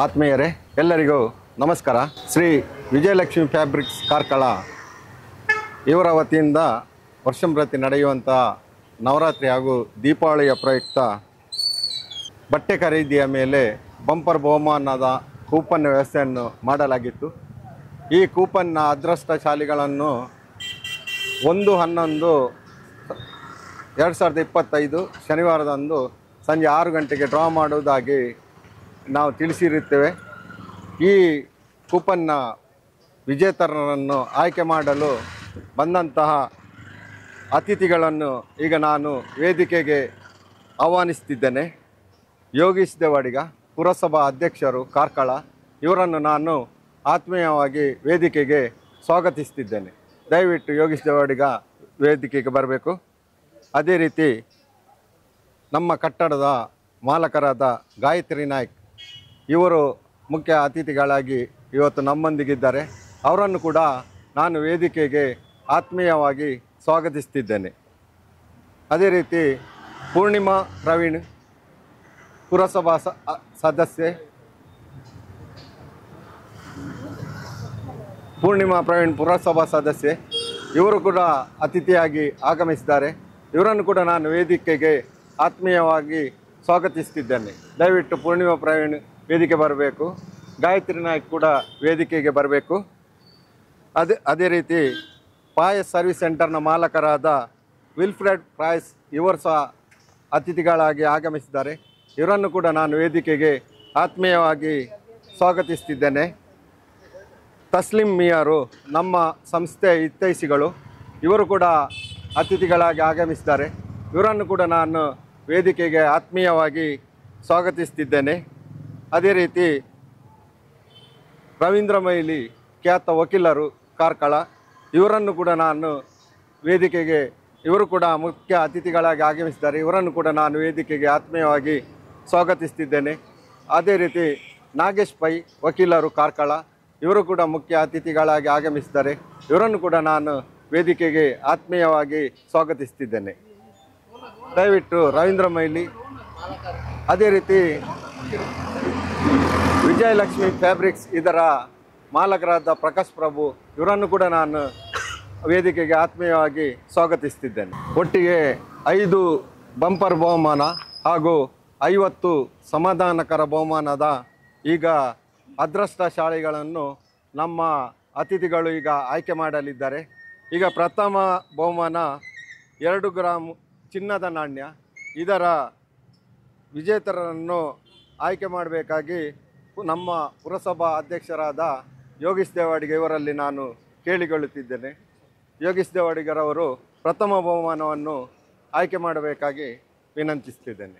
ಆತ್ಮೀಯರೇ, ಎಲ್ಲರಿಗೂ ನಮಸ್ಕಾರ. ಶ್ರೀ ವಿಜಯಲಕ್ಷ್ಮಿ ಫ್ಯಾಬ್ರಿಕ್ಸ್ ಕಾರ್ಕಳ ಇವರ ವತಿಯಿಂದ ವರ್ಷಂಪ್ರತಿ ನಡೆಯುವಂಥ ನವರಾತ್ರಿ ಹಾಗೂ ದೀಪಾವಳಿಯ ಪ್ರಯುಕ್ತ ಬಟ್ಟೆ ಖರೀದಿಯ ಮೇಲೆ ಬಂಪರ್ ಬಹುಮಾನದ ಕೂಪನ್ ವ್ಯವಸ್ಥೆಯನ್ನು ಮಾಡಲಾಗಿತ್ತು. ಈ ಕೂಪನ್ನ ಅದೃಷ್ಟಶಾಲಿಗಳನ್ನು 1/11/2025 ಶನಿವಾರದಂದು ಸಂಜೆ 6 ಗಂಟೆಗೆ ಡ್ರಾ ಮಾಡುವುದಾಗಿ ನಾವು ತಿಳಿಸಿರುತ್ತೇವೆ. ಈ ಕೂಪನ್ನ ವಿಜೇತರನ್ನು ಆಯ್ಕೆ ಮಾಡಲು ಬಂದಂತಹ ಅತಿಥಿಗಳನ್ನು ಈಗ ನಾನು ವೇದಿಕೆಗೆ ಆಹ್ವಾನಿಸ್ತಿದ್ದೇನೆ. ಯೋಗೀಶ್ ದೇವಾಡಿಗ, ಪುರಸಭಾ ಅಧ್ಯಕ್ಷರು ಕಾರ್ಕಳ, ಇವರನ್ನು ನಾನು ಆತ್ಮೀಯವಾಗಿ ವೇದಿಕೆಗೆ ಸ್ವಾಗತಿಸ್ತಿದ್ದೇನೆ. ದಯವಿಟ್ಟು ಯೋಗೀಶ್ ದೇವಾಡಿಗ ವೇದಿಕೆಗೆ ಬರಬೇಕು. ಅದೇ ರೀತಿ ನಮ್ಮ ಕಟ್ಟಡದ ಮಾಲಕರಾದ ಗಾಯತ್ರಿ ನಾಯ್ಕ್, ಇವರು ಮುಖ್ಯ ಅತಿಥಿಗಳಾಗಿ ಇವತ್ತು ನಮ್ಮೊಂದಿಗಿದ್ದಾರೆ. ಅವರನ್ನು ಕೂಡ ನಾನು ವೇದಿಕೆಗೆ ಆತ್ಮೀಯವಾಗಿ ಸ್ವಾಗತಿಸ್ತಿದ್ದೇನೆ. ಅದೇ ರೀತಿ ಪೂರ್ಣಿಮಾ ಪ್ರವೀಣ್, ಪುರಸಭಾ ಸದಸ್ಯೆ, ಪುರಸಭಾ ಸದಸ್ಯೆ, ಇವರು ಕೂಡ ಅತಿಥಿಯಾಗಿ ಆಗಮಿಸಿದ್ದಾರೆ. ಇವರನ್ನು ಕೂಡ ನಾನು ವೇದಿಕೆಗೆ ಆತ್ಮೀಯವಾಗಿ ಸ್ವಾಗತಿಸ್ತಿದ್ದೇನೆ. ದಯವಿಟ್ಟು ಪೂರ್ಣಿಮಾ ಪ್ರವೀಣ್ ವೇದಿಕೆ ಬರಬೇಕು. ಗಾಯತ್ರಿ ನಾಯ್ಕ್ ಕೂಡ ವೇದಿಕೆಗೆ ಬರಬೇಕು. ಅದೇ ರೀತಿ ಪಾಯಸ್ ಸರ್ವಿಸ್ ಸೆಂಟರ್ನ ಮಾಲಕರಾದ ವಿಲ್ಫ್ರೆಡ್ ಪ್ರಾಯ್ಸ್, ಇವರು ಸಹ ಅತಿಥಿಗಳಾಗಿ ಆಗಮಿಸಿದ್ದಾರೆ. ಇವರನ್ನು ಕೂಡ ನಾನು ವೇದಿಕೆಗೆ ಆತ್ಮೀಯವಾಗಿ ಸ್ವಾಗತಿಸ್ತಿದ್ದೇನೆ. ತಸ್ಲಿಂ ಮಿಯಾರು, ನಮ್ಮ ಸಂಸ್ಥೆಯ ಹಿತೈಷಿಗಳು, ಇವರು ಕೂಡ ಅತಿಥಿಗಳಾಗಿ ಆಗಮಿಸಿದ್ದಾರೆ. ಇವರನ್ನು ಕೂಡ ನಾನು ವೇದಿಕೆಗೆ ಆತ್ಮೀಯವಾಗಿ ಸ್ವಾಗತಿಸ್ತಿದ್ದೇನೆ. ಅದೇ ರೀತಿ ರವೀಂದ್ರ ಮೈಲಿ, ಖ್ಯಾತ ವಕೀಲರು ಕಾರ್ಕಳ, ಇವರನ್ನು ಕೂಡ ನಾನು ವೇದಿಕೆಗೆ, ಇವರು ಕೂಡ ಮುಖ್ಯ ಅತಿಥಿಗಳಾಗಿ ಆಗಮಿಸಿದ್ದಾರೆ. ಇವರನ್ನು ಕೂಡ ನಾನು ವೇದಿಕೆಗೆ ಆತ್ಮೀಯವಾಗಿ ಸ್ವಾಗತಿಸ್ತಿದ್ದೇನೆ. ಅದೇ ರೀತಿ ನಾಗೇಶ್ ಪೈ, ವಕೀಲರು ಕಾರ್ಕಳ, ಇವರು ಕೂಡ ಮುಖ್ಯ ಅತಿಥಿಗಳಾಗಿ ಆಗಮಿಸಿದ್ದಾರೆ. ಇವರನ್ನು ಕೂಡ ನಾನು ವೇದಿಕೆಗೆ ಆತ್ಮೀಯವಾಗಿ ಸ್ವಾಗತಿಸ್ತಿದ್ದೇನೆ. ದಯವಿಟ್ಟು ರವೀಂದ್ರ ಮೈಲಿ, ಅದೇ ರೀತಿ ವಿಜಯಲಕ್ಷ್ಮಿ ಫ್ಯಾಬ್ರಿಕ್ಸ್ ಇದರ ಮಾಲಕರಾದ ಪ್ರಕಾಶ್ ಪ್ರಭು, ಇವರನ್ನು ಕೂಡ ನಾನು ವೇದಿಕೆಗೆ ಆತ್ಮೀಯವಾಗಿ ಸ್ವಾಗತಿಸ್ತಿದ್ದೇನೆ. ಒಟ್ಟಿಗೆ 5 ಬಂಪರ್ ಬಹುಮಾನ ಹಾಗೂ 50 ಸಮಾಧಾನಕರ ಬಹುಮಾನದ ಈಗ ಅದೃಷ್ಟಶಾಲಿಗಳನ್ನು ನಮ್ಮ ಅತಿಥಿಗಳು ಈಗ ಆಯ್ಕೆ ಮಾಡಲಿದ್ದಾರೆ. ಈಗ ಪ್ರಥಮ ಬಹುಮಾನ 2 ಗ್ರಾಮ್ ಚಿನ್ನದ ನಾಣ್ಯ. ಇದರ ವಿಜೇತರನ್ನು ಆಯ್ಕೆ ಮಾಡಬೇಕಾಗಿ ನಮ್ಮ ಪುರಸಭಾ ಅಧ್ಯಕ್ಷರಾದ ಯೋಗೀಶ್ ದೇವಾಡಿಗ ಇವರಲ್ಲಿ ನಾನು ಕೇಳಿಕೊಳ್ಳುತ್ತಿದ್ದೇನೆ. ಯೋಗೀಶ್ ದೇವಾಡಿಗರವರು ಪ್ರಥಮ ಬಹುಮಾನವನ್ನು ಆಯ್ಕೆ ಮಾಡಬೇಕಾಗಿ ವಿನಂತಿಸ್ತಿದ್ದೇನೆ.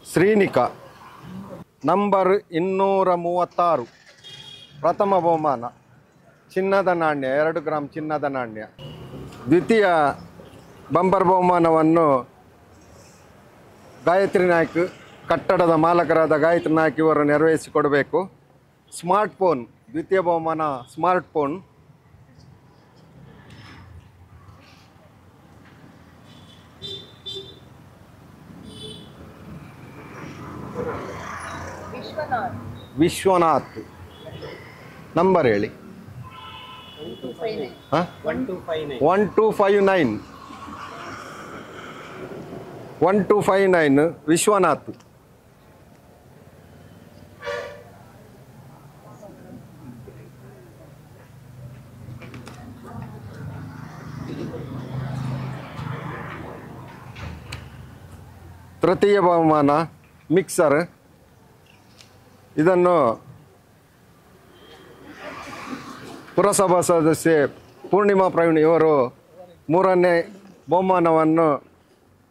ಶ್ರೀನಿಕಾ, ನಂಬರ್ 236, ಪ್ರಥಮ ಬಹುಮಾನ ಚಿನ್ನದ ನಾಣ್ಯ, 2 ಗ್ರಾಮ್ ಚಿನ್ನದ ನಾಣ್ಯ. ದ್ವಿತೀಯ ಬಂಪರ್ ಬಹುಮಾನವನ್ನು ಗಾಯತ್ರಿ ನಾಯ್ಕ್, ಕಟ್ಟಡದ ಮಾಲಕರಾದ ಗಾಯತ್ರಿ ನಾಯ್ಕ್ ಇವರು ನೆರವೇರಿಸಿಕೊಡಬೇಕು. ಸ್ಮಾರ್ಟ್ ಫೋನ್, ದ್ವಿತೀಯ ಬಹುಮಾನ ಸ್ಮಾರ್ಟ್ ಫೋನ್. ವಿಶ್ವನಾಥ್, ನಂಬರ್ ಹೇಳಿ. 1259 ವಿಶ್ವನಾಥ್. ತೃತೀಯ ಬಹುಮಾನ ಮಿಕ್ಸರ್. ಇದನ್ನು ಪುರಸಭಾ ಸದಸ್ಯೆ ಪೂರ್ಣಿಮಾ ಪ್ರವೀಣ್ ಇವರು ಮೂರನೇ ಬಹುಮಾನವನ್ನು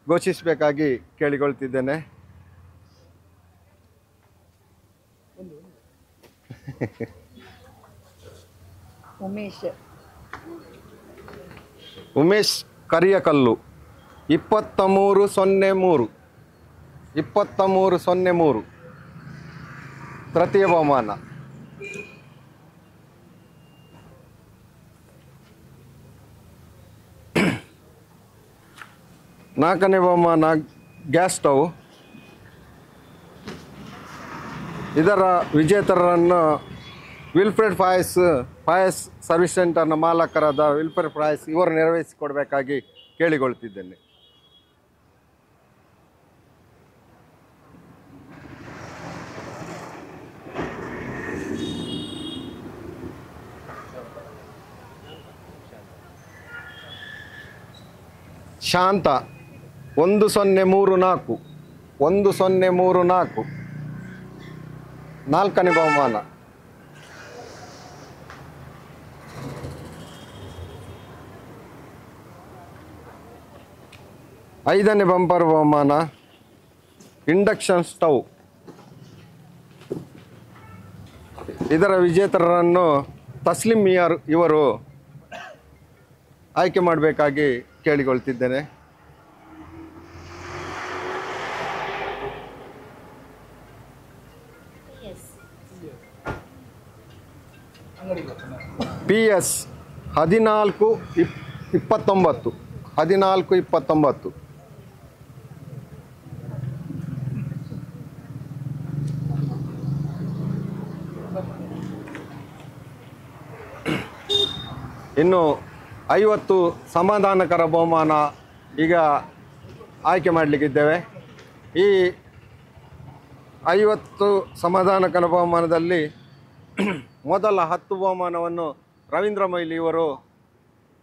ಘೋಷಿಸಬೇಕಾಗಿ ಕೇಳಿಕೊಳ್ತಿದ್ದೇನೆ. ಉಮೇಶ್ ಕರಿಯಕಲ್ಲು 2303 2303 ತೃತೀಯ ಬಹುಮಾನ. ನಾಲ್ಕನೇ ಬಹುಮಾನ ಗ್ಯಾಸ್ ಸ್ಟವ್. ಇದರ ವಿಜೇತರನ್ನು ವಿಲ್ಫ್ರೆಡ್ ಫಾಯಸ್ ಸರ್ವಿಸ್ ಸೆಂಟರ್ನ ಮಾಲಕರಾದ ವಿಲ್ಫ್ರೆಡ್ ಫಾಯಸ್ ಇವರು ನೆರವೇರಿಸಿಕೊಡಬೇಕಾಗಿ ಕೇಳಿಕೊಳ್ತಿದ್ದೇನೆ. ಶಾಂತ 1034 1034 ನಾಲ್ಕನೇ ಬಹುಮಾನ. ಐದನೇ ಬಂಪರ್ ಬಹುಮಾನ ಇಂಡಕ್ಷನ್ ಸ್ಟವ್. ಇದರ ವಿಜೇತರನ್ನು ತಸ್ಲಿಂ ಮಿಯಾರ್ ಇವರು ಆಯ್ಕೆ ಮಾಡಬೇಕಾಗಿ ಕೇಳಿಕೊಳ್ತಿದ್ದೇನೆ. PS 1429 1429. ಇನ್ನು 50 ಸಮಾಧಾನಕರ ಬಹುಮಾನ ಈಗ ಆಯ್ಕೆ ಮಾಡಲಿಕ್ಕಿದ್ದೇವೆ. ಈ 50 ಸಮಾಧಾನಕರ ಬಹುಮಾನದಲ್ಲಿ ಮೊದಲ 10 ಬಹುಮಾನವನ್ನು ರವೀಂದ್ರ ಮೊಯ್ಲಿ ಇವರು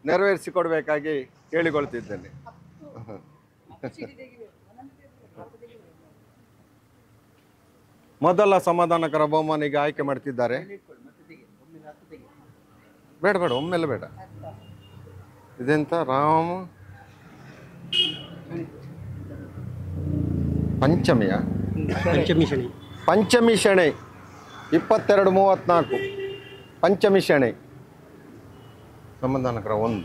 ನೆರವೇರಿಸಿಕೊಡಬೇಕಾಗಿ ಕೇಳಿಕೊಳ್ತಿದ್ದೇನೆ. ಮೊದಲ ಸಮಾಧಾನಕರ ಬಹುಮಾನ ಈಗ ಆಯ್ಕೆ ಮಾಡ್ತಿದ್ದಾರೆ. ಬೇಡ ಬೇಡ ಒಮ್ಮೆಲ್ಲ ಬೇಡ. ಇದೆಂತ ರಾಮ ಪಂಚಮಿ ಶೆಣೆ 2234 ಪಂಚಮಿ ಶೆಣೆ ಸಮಾಧಾನಕರ 1.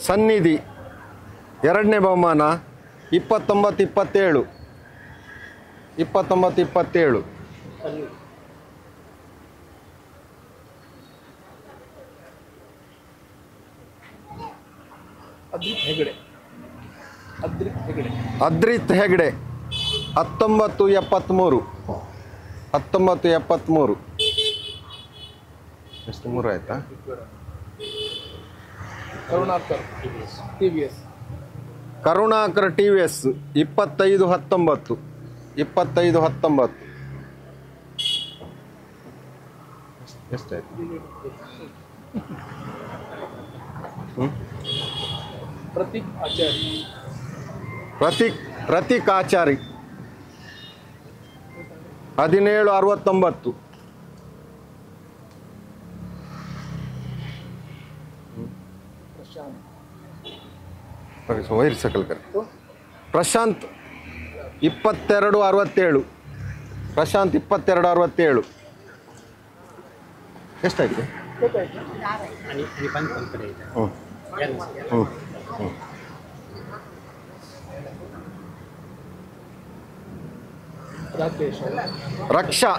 ಸನ್ನಿಧಿ ಎರಡನೇ ಬಹುಮಾನ 2927 2927. ಅದ್ರಿತ್ ಹೆಗ್ಡೆ 1973 1973. ಎಷ್ಟು 3 ಆಯ್ತಾ? ಕರುಣಾಕರ್ TVS 2519 2519. ಎಷ್ಟಾಯ್ತು? ಪ್ರತೀಕ್ ಆಚಾರಿ 1769. ಪ್ರಶಾಂತ್ 2267 ಪ್ರಶಾಂತ್ 2267. ಎಷ್ಟಾಯ್ತು? ರಕ್ಷಾ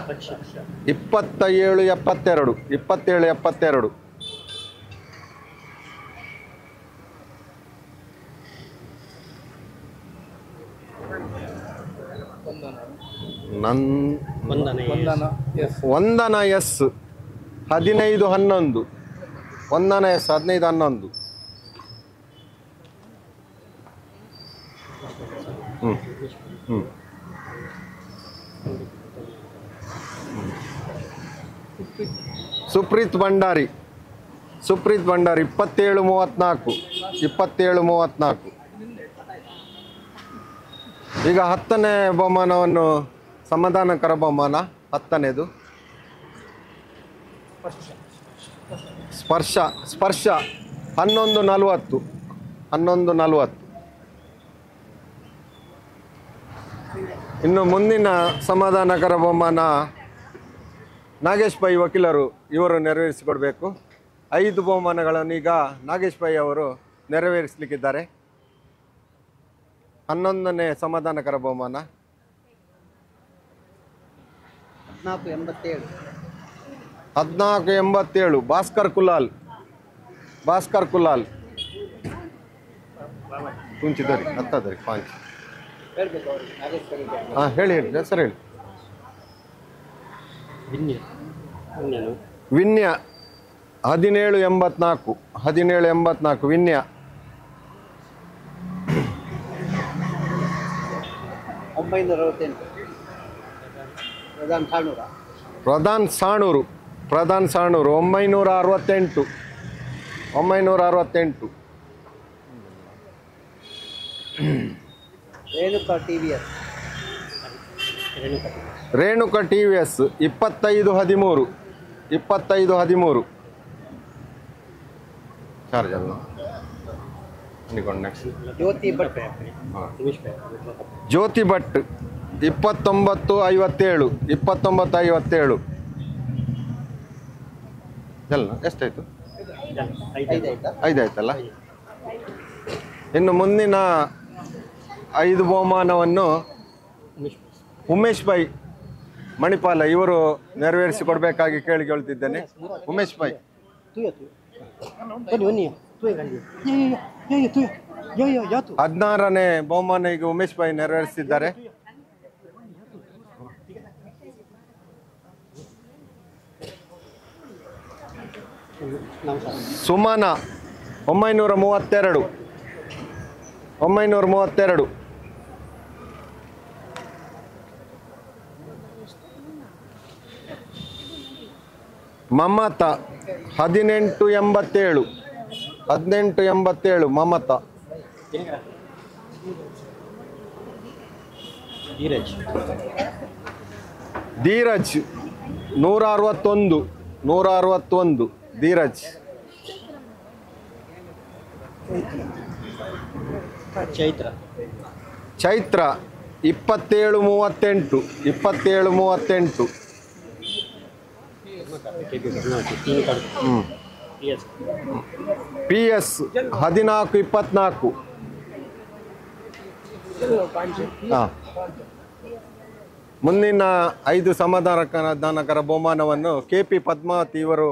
2772 2772. ವಂದನ ಎಸ್ 1511 ವಂದನ ಎಸ್ 1511. ಸುಪ್ರೀತ್ ಭಂಡಾರಿ 2734 2734. ಈಗ 10ನೇ ಬಹುಮಾನವನ್ನು ಸಮಾಧಾನಕರ ಬಹುಮಾನ 10ನೇದು ಸ್ಪರ್ಶ 1140 1140. ಇನ್ನು ಮುಂದಿನ ಸಮಾಧಾನಕರ ಬಹುಮಾನ ನಾಗೇಶ್ ಪೈ ವಕೀಲರು ಇವರು ನೆರವೇರಿಸಿಕೊಡ್ಬೇಕು. 5 ಬಹುಮಾನಗಳನ್ನು ಈಗ ನಾಗೇಶ್ ಪೈ ಅವರು ನೆರವೇರಿಸಲಿಕ್ಕಿದ್ದಾರೆ. 11ನೇ ಸಮಾಧಾನಕರ ಬಹುಮಾನ 1487 ಭಾಸ್ಕರ್ ಕುಲಾಲ್ ಕುಂಚಿದರಿ ಹತ್ತದರಿ ಪಾಂಚ್. ಹಾಂ ಹೇಳಿ ಹೆಸರು ಹೇಳಿ. ವಿನ್ಯ 1784 ವಿನ್ಯ. 968 ಪ್ರಧಾನ್ ಸಾಣೂರು 968. ರೇಣುಕಾ TVS 2513 ಚಾರ್ಜ್ ಅಲ್ಲ. ಜ್ಯೋತಿ ಭಟ್ 2957 ಎಲ್ಲ ಎಷ್ಟಾಯ್ತು? 5 ಆಯ್ತಲ್ಲ. ಇನ್ನು ಮುಂದಿನ 5 ಬಹುಮಾನವನ್ನು ಉಮೇಶ್ ಪೈ ಮಣಿಪಾಲ ಇವರು ನೆರವೇರಿಸಿಕೊಡ್ಬೇಕಾಗಿ ಕೇಳಿಕೊಳ್ತಿದ್ದೇನೆ. ಉಮೇಶ್ ಪೈ 16ನೇ ಬಹುಮಾನ ಈಗ ಉಮೇಶ್ ಪೈ ನೆರವೇರಿಸಿದ್ದಾರೆ. ಸುಮನ 932 ಮಮತಾ 1887 ಮಮತಾ. ಧೀರಜ್ 161 ಧೀರಜ್. ಚೈತ್ರ 2738 PS 1424. ಮುಂದಿನ 5 ಸಮಾಧಾನಕರ ಬಹುಮಾನವನ್ನು KP ಪದ್ಮಾವತಿ ಇವರು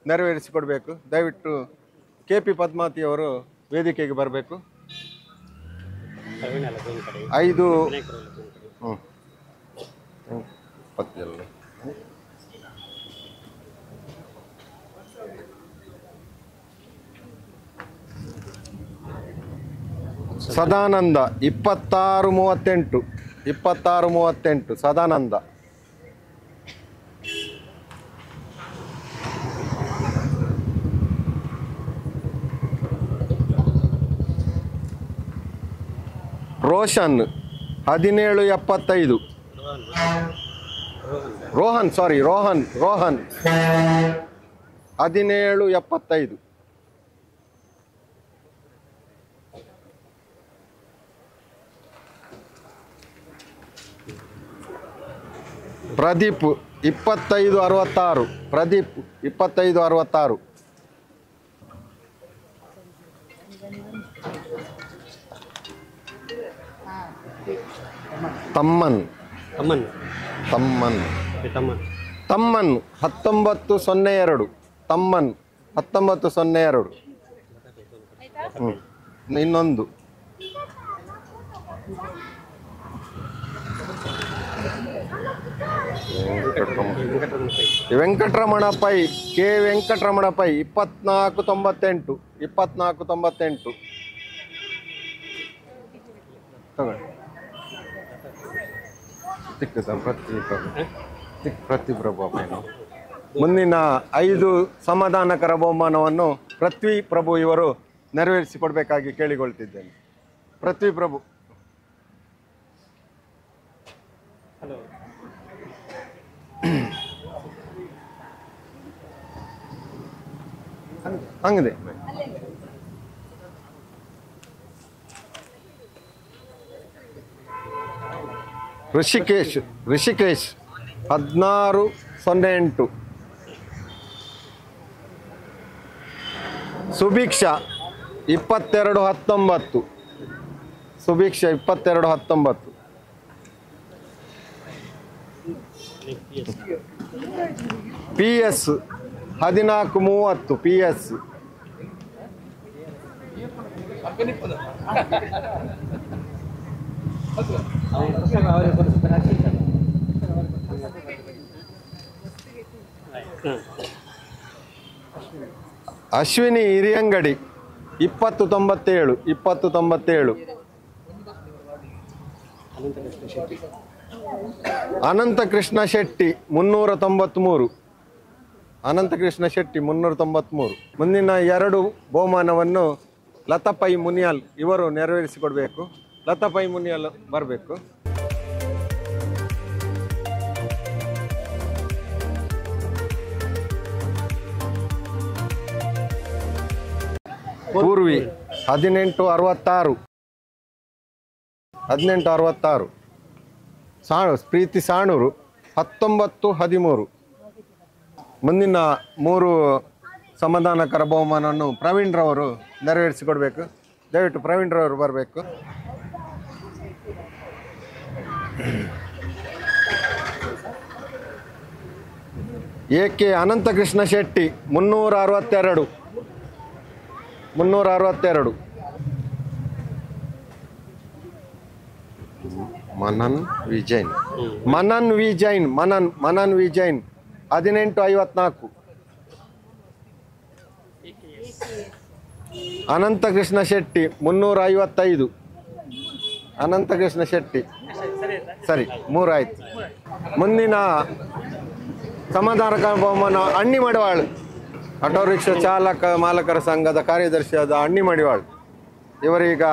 ನೆರವೇರಿಸಿಕೊಡ್ಬೇಕು. ದಯವಿಟ್ಟು KP ಪದ್ಮಾವತಿ ಅವರು ವೇದಿಕೆಗೆ ಬರಬೇಕು. 5 ಸದಾನಂದ 2638 ಸದಾನಂದ. ರೋಷನ್ 1775 ರೋಹನ್ 1775. ಪ್ರದೀಪ್ 2566 ತಮ್ಮನ್ 1902 ಇನ್ನೊಂದು ವೆಂಕಟರಮಣ ಪೈ ಕೆ ವೆಂಕಟರಮಣ ಪೈ 2498 ತಗೊಳ್ಳಿ. ಪ್ರತಿಪ್ರಭು ಅಪ್ಪಯ್ಯನು. ಮುಂದಿನ 5 ಸಮಾಧಾನಕರ ಬಹುಮಾನವನ್ನು ಪೃಥ್ವಿ ಪ್ರಭು ಇವರು ನೆರವೇರಿಸಿಕೊಡ್ಬೇಕಾಗಿ ಕೇಳಿಕೊಳ್ತಿದ್ದೇನೆ. ಪೃಥ್ವಿ ಪ್ರಭು ಹಂಗಿದೆ. ಋಷಿಕೇಶ್ 1608. ಸುಭಿಕ್ಷಾ 2219. ಸುಭಿಕ್ಷಾ 2219. PS 1430. PS ಅಶ್ವಿನಿ ಹಿರಿಯಂಗಡಿ 2097. 2097. ಅನಂತಕೃಷ್ಣ ಶೆಟ್ಟಿ 393. ಅನಂತಕೃಷ್ಣ ಶೆಟ್ಟಿ 393. ಮುಂದಿನ 2 ಬಹುಮಾನವನ್ನು ಲತಾಪೈ ಮುನಿಯಾಲ್ ಇವರು ನೆರವೇರಿಸಿಕೊಡ್ಬೇಕು. ಲತಾಪೈ ಮುನಿಯಾಲ್ ಬರಬೇಕು. ಪೂರ್ವಿ 1866. 1866. ಪ್ರೀತಿ ಸಾಣೂರು 1913. ಮುಂದಿನ 3 ಸಮಾಧಾನಕರ ಬಹುಮಾನವನ್ನು ಪ್ರವೀಣ್ ರವರು ನೆರವೇರಿಸಿಕೊಡ್ಬೇಕು. ದಯವಿಟ್ಟು ಪ್ರವೀಣ್ ರವರು ಬರಬೇಕು. AK ಅನಂತಕೃಷ್ಣ ಶೆಟ್ಟಿ 362. 362. ಮನನ್ ವಿಜೈನ್ 1854. ಅನಂತಕೃಷ್ಣ ಶೆಟ್ಟಿ 355. ಅನಂತಕೃಷ್ಣ ಶೆಟ್ಟಿ ಸರಿ 3 ಆಯ್ತು. ಮುಂದಿನ ಸಮಾಧಾನಕರ ಬಹುಮಾನ ಅಣ್ಣಿ ಮಡಿವಾಳ್, ಆಟೋ ರಿಕ್ಷಾ ಚಾಲಕ ಮಾಲಕರ ಸಂಘದ ಕಾರ್ಯದರ್ಶಿಯಾದ ಅಣ್ಣಿ ಮಡಿವಾಳ್ ಇವರೀಗ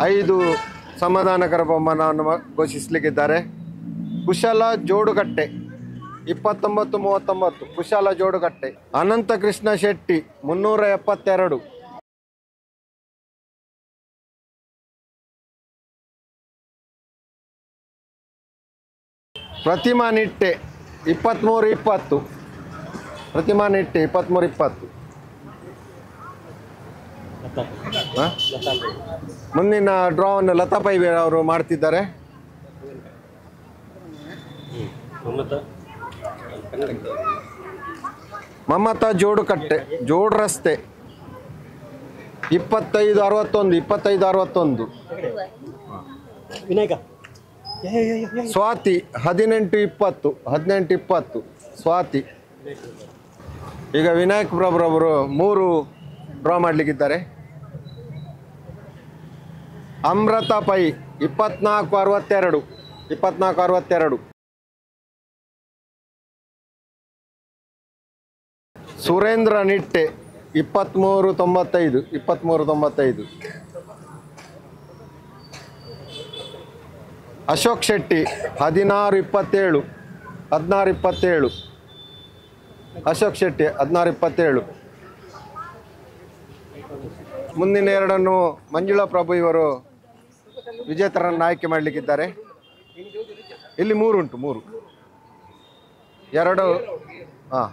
5 ಸಮಾಧಾನಕರ ಬಹುಮಾನವನ್ನು ಘೋಷಿಸಲಿಕ್ಕಿದ್ದಾರೆ. ಕುಶಲ ಜೋಡುಗಟ್ಟೆ 2939. ಕುಶಲ ಜೋಡುಗಟ್ಟೆ. ಅನಂತಕೃಷ್ಣ ಶೆಟ್ಟಿ 372. ಪ್ರತಿಮಾ ನಿಟ್ಟೆ 2320. ಪ್ರತಿಮಾ ನಿಟ್ಟೆ 2320. ಮುಂದಿನ ಡ್ರಾವನ್ನು ಲತಾಪೈ ಅವರು ಮಾಡ್ತಿದ್ದಾರೆ. ಮಮತಾ ಜೋಡುಕಟ್ಟೆ ಜೋಡ್ ರಸ್ತೆ 2561. 2561. ಸ್ವಾತಿ 1820. 1820. ಸ್ವಾತಿ. ಈಗ ವಿನಾಯಕ್ ಪ್ರಭುರವರು 3 ಡ್ರಾ ಮಾಡಲಿಕ್ಕಿದ್ದಾರೆ. ಅಮೃತ ಪೈ 2462. 2462. ಸುರೇಂದ್ರ ನಿಟ್ಟೆ 2395. 2395. ಅಶೋಕ್ ಶೆಟ್ಟಿ 1627. 1627. ಅಶೋಕ್ ಶೆಟ್ಟಿ 1627. ಮುಂದಿನ 2 ಮಂಜುಳಾ ಪ್ರಭು ಇವರು ವಿಜೇತರನ್ನು ಆಯ್ಕೆ ಮಾಡಲಿಕ್ಕಿದ್ದಾರೆ. ಇಲ್ಲಿ 3 ಉಂಟು. 3 2 ಹಾಂ.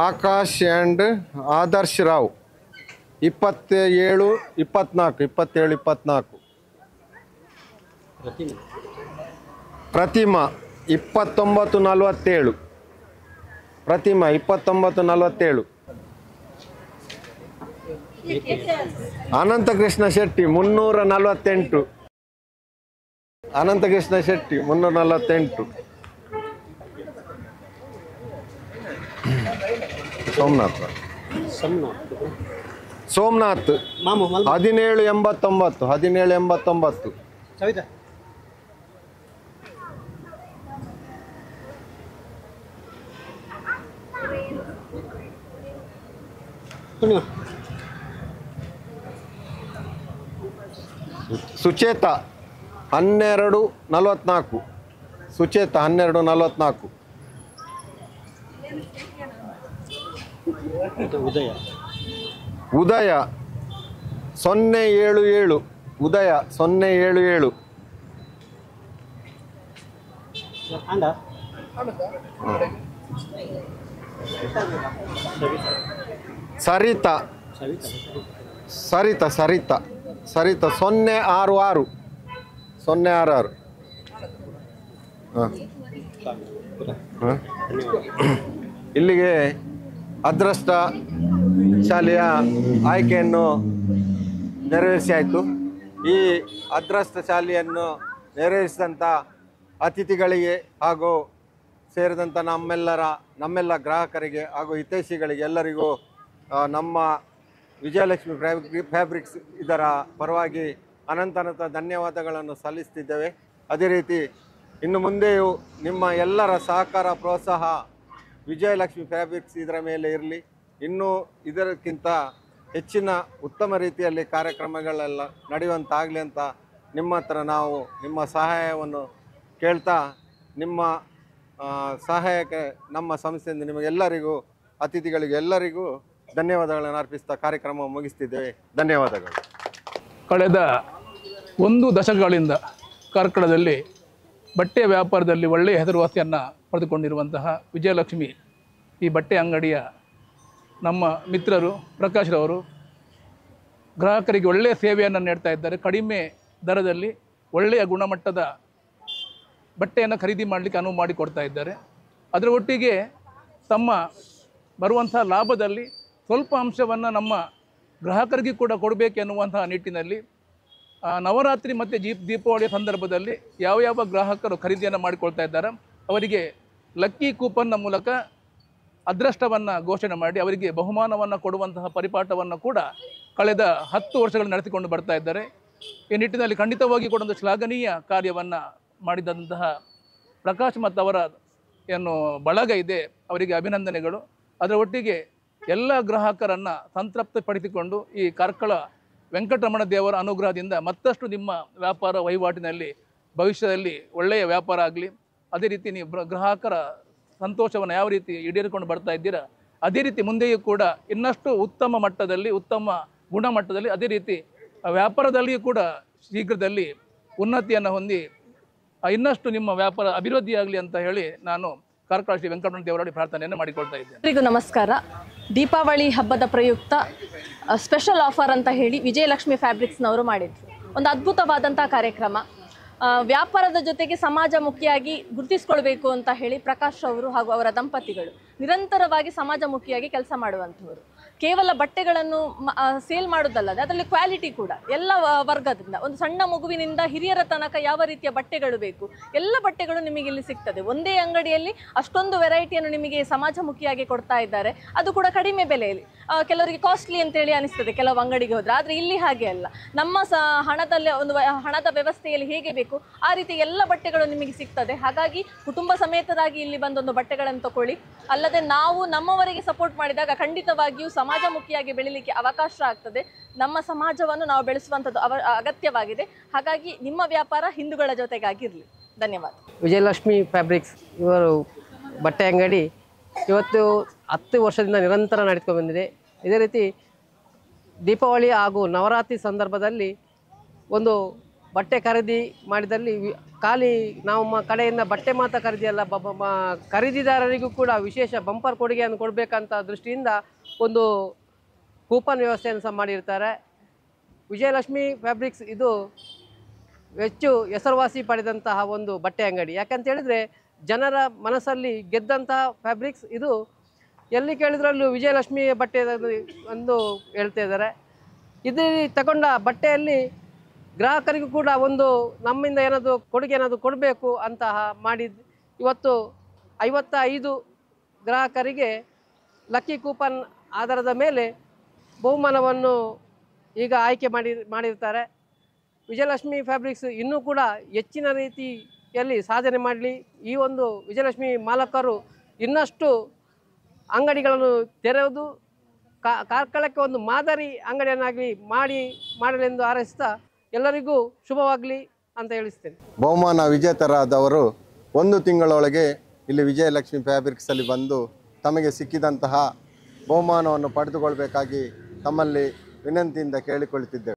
ಆಕಾಶ್ ಆ್ಯಂಡ್ ಆದರ್ಶ್ ರಾವ್ 27 24. 27 24. ಪ್ರತಿಮಾ 2947. ಪ್ರತಿಮಾ 2947. ಅನಂತಕೃಷ್ಣ ಶೆಟ್ಟಿ 348. ಅನಂತಕೃಷ್ಣ ಶೆಟ್ಟಿ 348. ಸೋಮನಾಥ್ 1789. 1789. ಸುಚೇತ 1244. ಸುಚೇತ 1244. ಉದಯ 077 ಉದಯ 077 ಸರಿತಾ ಸರಿತಾ ಸರಿತಾ ಸರಿತಾ 066 066 ಇಲ್ಲಿಗೆ ಅದೃಷ್ಟ ಶಾಲೆಯ ಆಯ್ಕೆಯನ್ನು ನೆರವೇರಿಸಿ ಆಯಿತು. ಈ ಅದೃಷ್ಟ ಶಾಲೆಯನ್ನು ನೆರವೇರಿಸಿದಂಥ ಅತಿಥಿಗಳಿಗೆ ಹಾಗೂ ಸೇರಿದಂಥ ನಮ್ಮೆಲ್ಲ ಗ್ರಾಹಕರಿಗೆ ಹಾಗೂ ಹಿತೈಷಿಗಳಿಗೆ ಎಲ್ಲರಿಗೂ ನಮ್ಮ ವಿಜಯಲಕ್ಷ್ಮಿ ಫ್ಯಾಬ್ರಿಕ್ಸ್ ಇದರ ಪರವಾಗಿ ಅನಂತ ಧನ್ಯವಾದಗಳನ್ನು ಸಲ್ಲಿಸ್ತಿದ್ದೇವೆ. ಅದೇ ರೀತಿ ಇನ್ನು ಮುಂದೆಯೂ ನಿಮ್ಮ ಎಲ್ಲರ ಸಹಕಾರ ಪ್ರೋತ್ಸಾಹ ವಿಜಯಲಕ್ಷ್ಮಿ ಫ್ಯಾಬ್ರಿಕ್ಸ್ ಇದರ ಮೇಲೆ ಇರಲಿ. ಇನ್ನೂ ಇದಕ್ಕಿಂತ ಹೆಚ್ಚಿನ ಉತ್ತಮ ರೀತಿಯಲ್ಲಿ ಕಾರ್ಯಕ್ರಮಗಳೆಲ್ಲ ನಡೆಯುವಂತಾಗಲಿ ಅಂತ ನಿಮ್ಮ ಹತ್ರ ನಾವು ನಿಮ್ಮ ಸಹಾಯವನ್ನು ಕೇಳ್ತಾ, ನಿಮ್ಮ ಸಹಾಯಕ್ಕೆ ನಮ್ಮ ಸಂಸ್ಥೆಯಿಂದ ನಿಮಗೆಲ್ಲರಿಗೂ ಅತಿಥಿಗಳಿಗೆ ಎಲ್ಲರಿಗೂ ಧನ್ಯವಾದಗಳನ್ನು ಅರ್ಪಿಸ್ತಾ ಕಾರ್ಯಕ್ರಮ ಮುಗಿಸ್ತಿದ್ದೇವೆ. ಧನ್ಯವಾದಗಳು. ಕಳೆದ 1 ದಶಕಗಳಿಂದ ಕಾರ್ಕಳದಲ್ಲಿ ಬಟ್ಟೆ ವ್ಯಾಪಾರದಲ್ಲಿ ಒಳ್ಳೆಯ ಹೆಸರುವಾಸಿಯನ್ನು ಪಡೆದುಕೊಂಡಿರುವಂತಹ ವಿಜಯಲಕ್ಷ್ಮಿ ಈ ಬಟ್ಟೆ ಅಂಗಡಿಯ ನಮ್ಮ ಮಿತ್ರರು ಪ್ರಕಾಶ್ರವರು ಗ್ರಾಹಕರಿಗೆ ಒಳ್ಳೆಯ ಸೇವೆಯನ್ನು ನೀಡ್ತಾ ಇದ್ದಾರೆ. ಕಡಿಮೆ ದರದಲ್ಲಿ ಒಳ್ಳೆಯ ಗುಣಮಟ್ಟದ ಬಟ್ಟೆಯನ್ನು ಖರೀದಿ ಮಾಡಲಿಕ್ಕೆ ಅನುವು ಮಾಡಿಕೊಡ್ತಾ ಇದ್ದಾರೆ. ಅದರ ಒಟ್ಟಿಗೆ ತಮ್ಮ ಬರುವಂಥ ಲಾಭದಲ್ಲಿ ಸ್ವಲ್ಪ ಅಂಶವನ್ನು ನಮ್ಮ ಗ್ರಾಹಕರಿಗೆ ಕೂಡ ಕೊಡಬೇಕೆನ್ನುವಂತಹ ನಿಟ್ಟಿನಲ್ಲಿ ನವರಾತ್ರಿ ಮತ್ತು ದೀಪಾವಳಿಯ ಸಂದರ್ಭದಲ್ಲಿ ಯಾವ ಗ್ರಾಹಕರು ಖರೀದಿಯನ್ನು ಮಾಡಿಕೊಳ್ತಾ ಇದ್ದಾರೆ ಅವರಿಗೆ ಲಕ್ಕಿ ಕೂಪನ್ನ ಮೂಲಕ ಅದೃಷ್ಟವನ್ನು ಘೋಷಣೆ ಮಾಡಿ ಅವರಿಗೆ ಬಹುಮಾನವನ್ನು ಕೊಡುವಂತಹ ಪರಿಪಾಠವನ್ನು ಕೂಡ ಕಳೆದ 10 ವರ್ಷಗಳು ನಡೆಸಿಕೊಂಡು ಬರ್ತಾ ಇದ್ದಾರೆ. ಈ ನಿಟ್ಟಿನಲ್ಲಿ ಖಂಡಿತವಾಗಿ ಕೂಡ ಒಂದು ಶ್ಲಾಘನೀಯ ಕಾರ್ಯವನ್ನು ಮಾಡಿದಂತಹ ಪ್ರಕಾಶ್ ಮತ್ತು ಅವರ ಏನು ಬಳಗ ಇದೆ ಅವರಿಗೆ ಅಭಿನಂದನೆಗಳು. ಅದರ ಒಟ್ಟಿಗೆ ಎಲ್ಲ ಗ್ರಾಹಕರನ್ನು ಸಂತೃಪ್ತಿಪಡಿಸಿಕೊಂಡು ಈ ಕಾರ್ಕಳ ವೆಂಕಟರಮಣ ದೇವರ ಅನುಗ್ರಹದಿಂದ ಮತ್ತಷ್ಟು ನಿಮ್ಮ ವ್ಯಾಪಾರ ವಹಿವಾಟಿನಲ್ಲಿ ಭವಿಷ್ಯದಲ್ಲಿ ಒಳ್ಳೆಯ ವ್ಯಾಪಾರ ಆಗಲಿ. ಅದೇ ರೀತಿ ನೀವು ಗ್ರಾಹಕರ ಸಂತೋಷವನ್ನು ಯಾವ ರೀತಿ ಈಡೇರಿಕೊಂಡು ಬರ್ತಾ ಇದ್ದೀರಾ ಅದೇ ರೀತಿ ಮುಂದೆಯೂ ಕೂಡ ಇನ್ನಷ್ಟು ಉತ್ತಮ ಮಟ್ಟದಲ್ಲಿ ಉತ್ತಮ ಗುಣಮಟ್ಟದಲ್ಲಿ ಅದೇ ರೀತಿ ವ್ಯಾಪಾರದಲ್ಲಿಯೂ ಕೂಡ ಶೀಘ್ರದಲ್ಲಿ ಉನ್ನತಿಯನ್ನು ಹೊಂದಿ ಇನ್ನಷ್ಟು ನಿಮ್ಮ ವ್ಯಾಪಾರ ಅಭಿವೃದ್ಧಿಯಾಗಲಿ ಅಂತ ಹೇಳಿ ನಾನು ಕಾರ್ಕಳ ಶ್ರೀ ವೆಂಕಟರಮಣ ದೇವರಲ್ಲಿ ಪ್ರಾರ್ಥನೆಯನ್ನು ಮಾಡಿಕೊಳ್ತಾ ಇದ್ದೇನೆ. ಎಲ್ಲರಿಗೂ ನಮಸ್ಕಾರ. ದೀಪಾವಳಿ ಹಬ್ಬದ ಪ್ರಯುಕ್ತ ಸ್ಪೆಷಲ್ ಆಫರ್ ಅಂತ ಹೇಳಿ ವಿಜಯಲಕ್ಷ್ಮಿ ಫ್ಯಾಬ್ರಿಕ್ಸ್ನವರು ಮಾಡಿದ್ರು ಒಂದು ಅದ್ಭುತವಾದಂಥ ಕಾರ್ಯಕ್ರಮ. ವ್ಯಾಪಾರದ ಜೊತೆಗೆ ಸಮಾಜಮುಖಿಯಾಗಿ ಗುರುತಿಸ್ಕೊಳ್ಬೇಕು ಅಂತ ಹೇಳಿ ಪ್ರಕಾಶ್ ಅವರು ಹಾಗೂ ಅವರ ದಂಪತಿಗಳು ನಿರಂತರವಾಗಿ ಸಮಾಜಮುಖಿಯಾಗಿ ಕೆಲಸ ಮಾಡುವಂಥವರು. ಕೇವಲ ಬಟ್ಟೆಗಳನ್ನು ಸೇಲ್ ಮಾಡೋದಲ್ಲದೆ ಅದರಲ್ಲಿ ಕ್ವಾಲಿಟಿ ಕೂಡ ಎಲ್ಲ ವರ್ಗದಿಂದ ಒಂದು ಸಣ್ಣ ಮಗುವಿನಿಂದ ಹಿರಿಯರ ತನಕ ಯಾವ ರೀತಿಯ ಬಟ್ಟೆಗಳು ಬೇಕು ಎಲ್ಲ ಬಟ್ಟೆಗಳು ನಿಮಗೆ ಇಲ್ಲಿ ಸಿಗ್ತದೆ. ಒಂದೇ ಅಂಗಡಿಯಲ್ಲಿ ಅಷ್ಟೊಂದು ವೆರೈಟಿಯನ್ನು ನಿಮಗೆ ಸಮಾಜಮುಖಿಯಾಗಿ ಕೊಡ್ತಾ ಇದ್ದಾರೆ, ಅದು ಕೂಡ ಕಡಿಮೆ ಬೆಲೆಯಲ್ಲಿ. ಕೆಲವರಿಗೆ ಕಾಸ್ಟ್ಲಿ ಅಂತೇಳಿ ಅನಿಸ್ತದೆ ಕೆಲವು ಅಂಗಡಿಗೆ ಹೋದರೆ, ಆದರೆ ಇಲ್ಲಿ ಹಾಗೆ ಅಲ್ಲ. ನಮ್ಮ ಹಣದಲ್ಲಿ ಒಂದು ಹಣದ ವ್ಯವಸ್ಥೆಯಲ್ಲಿ ಹೇಗೆ ಬೇಕು ಆ ರೀತಿ ಎಲ್ಲ ಬಟ್ಟೆಗಳು ನಿಮಗೆ ಸಿಗ್ತದೆ. ಹಾಗಾಗಿ ಕುಟುಂಬ ಸಮೇತರಾಗಿ ಇಲ್ಲಿ ಬಂದೊಂದು ಬಟ್ಟೆಗಳನ್ನು ತಗೊಳ್ಳಿ. ಅಲ್ಲದೆ ನಾವು ನಮ್ಮವರಿಗೆ ಸಪೋರ್ಟ್ ಮಾಡಿದಾಗ ಖಂಡಿತವಾಗಿಯೂ ಸಮಾಜಮುಖಿಯಾಗಿ ಬೆಳಿಲಿಕ್ಕೆ ಅವಕಾಶ ಆಗ್ತದೆ. ನಮ್ಮ ಸಮಾಜವನ್ನು ನಾವು ಬೆಳೆಸುವಂಥದ್ದು ಅಗತ್ಯವಾಗಿದೆ. ಹಾಗಾಗಿ ನಿಮ್ಮ ವ್ಯಾಪಾರ ಹಿಂದೂಗಳ ಜೊತೆಗಾಗಿರಲಿ. ಧನ್ಯವಾದ. ವಿಜಯಲಕ್ಷ್ಮಿ ಫ್ಯಾಬ್ರಿಕ್ಸ್ ಇವರು ಬಟ್ಟೆ ಅಂಗಡಿ ಇವತ್ತು 10 ವರ್ಷದಿಂದ ನಿರಂತರ ನಡೆದುಕೊಂಡು ಬಂದಿದೆ. ಇದೇ ರೀತಿ ದೀಪಾವಳಿ ಹಾಗೂ ನವರಾತ್ರಿ ಸಂದರ್ಭದಲ್ಲಿ ಒಂದು ಬಟ್ಟೆ ಖರೀದಿ ಮಾಡಿದಲ್ಲಿ ಖಾಲಿ ನಮ್ಮ ಕಡೆಯಿಂದ ಬಟ್ಟೆ ಮಾತ್ರ ಖರೀದಿಯಲ್ಲ, ಖರೀದಿದಾರರಿಗೂ ಕೂಡ ವಿಶೇಷ ಬಂಪರ್ ಕೊಡುಗೆಯನ್ನು ಕೊಡಬೇಕಂತ ದೃಷ್ಟಿಯಿಂದ ಒಂದು ಕೂಪನ್ ವ್ಯವಸ್ಥೆಯನ್ನು ಸಹ ಮಾಡಿರ್ತಾರೆ. ವಿಜಯಲಕ್ಷ್ಮಿ ಫ್ಯಾಬ್ರಿಕ್ಸ್ ಇದು ಹೆಚ್ಚು ಹೆಸರುವಾಸಿ ಪಡೆದಂತಹ ಒಂದು ಬಟ್ಟೆ ಅಂಗಡಿ. ಯಾಕಂತ ಹೇಳಿದರೆ ಜನರ ಮನಸ್ಸಲ್ಲಿ ಗೆದ್ದಂತಹ ಫ್ಯಾಬ್ರಿಕ್ಸ್ ಇದು. ಎಲ್ಲಿ ಕೇಳಿದ್ರಲ್ಲೂ ವಿಜಯಲಕ್ಷ್ಮಿ ಬಟ್ಟೆ ಒಂದು ಹೇಳ್ತಾ ಇದ್ದಾರೆ. ಇದರಲ್ಲಿ ತಗೊಂಡ ಬಟ್ಟೆಯಲ್ಲಿ ಗ್ರಾಹಕರಿಗೂ ಕೂಡ ಒಂದು ನಮ್ಮಿಂದ ಏನಾದರೂ ಕೊಡುಗೆ ಏನಾದರೂ ಕೊಡಬೇಕು ಅಂತಹ ಮಾಡಿದ್ದು. ಇವತ್ತು 55 ಗ್ರಾಹಕರಿಗೆ ಲಕ್ಕಿ ಕೂಪನ್ ಆಧಾರದ ಮೇಲೆ ಬಹುಮಾನವನ್ನು ಈಗ ಆಯ್ಕೆ ಮಾಡಿರ್ತಾರೆ. ವಿಜಯಲಕ್ಷ್ಮಿ ಫ್ಯಾಬ್ರಿಕ್ಸ್ ಇನ್ನೂ ಕೂಡ ಹೆಚ್ಚಿನ ರೀತಿಯಲ್ಲಿ ಸಾಧನೆ ಮಾಡಲಿ. ಈ ಒಂದು ವಿಜಯಲಕ್ಷ್ಮಿ ಮಾಲಕರು ಇನ್ನಷ್ಟು ಅಂಗಡಿಗಳನ್ನು ತೆರೆಯುವುದು ಕಾರ್ಕಳಕ್ಕೆ ಒಂದು ಮಾದರಿ ಅಂಗಡಿಯನ್ನಾಗಲಿ ಮಾಡಲೆಂದು ಹಾರೈಸ್ತಾ ಎಲ್ಲರಿಗೂ ಶುಭವಾಗಲಿ ಅಂತ ಹೇಳಿಸ್ತೇನೆ. ಬಹುಮಾನ ವಿಜೇತರಾದವರು 1 ತಿಂಗಳೊಳಗೆ ಇಲ್ಲಿ ವಿಜಯಲಕ್ಷ್ಮಿ ಫ್ಯಾಬ್ರಿಕ್ಸಲ್ಲಿ ಬಂದು ತಮಗೆ ಸಿಕ್ಕಿದಂತಹ ಬಹುಮಾನವನ್ನು ಪಡೆದುಕೊಳ್ಬೇಕಾಗಿ ತಮ್ಮಲ್ಲಿ ವಿನಂತಿಯಿಂದ ಕೇಳಿಕೊಳ್ಳುತ್ತಿದ್ದೇವೆ.